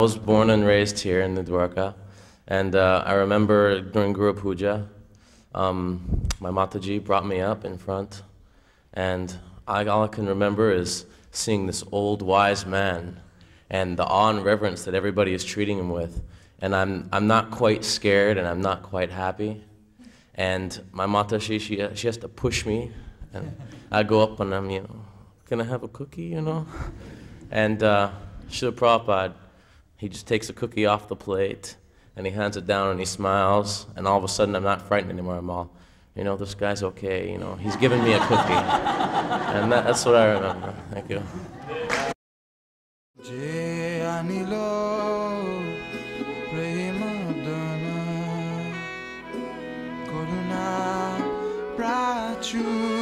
was born and raised here in the Dwarka, and I remember during Guru Puja, my Mataji brought me up in front, and all I can remember is seeing this old wise man and the awe and reverence that everybody is treating him with. And I'm not quite scared, and I'm not quite happy. And my Mataji, she has to push me, and I go up and I'm, can I have a cookie, And Srila Prabhupada, he just takes a cookie off the plate, and he hands it down and he smiles, and all of a sudden I'm not frightened anymore. I'm all, this guy's okay, he's giving me a cookie. And that's what I remember. Thank you. True.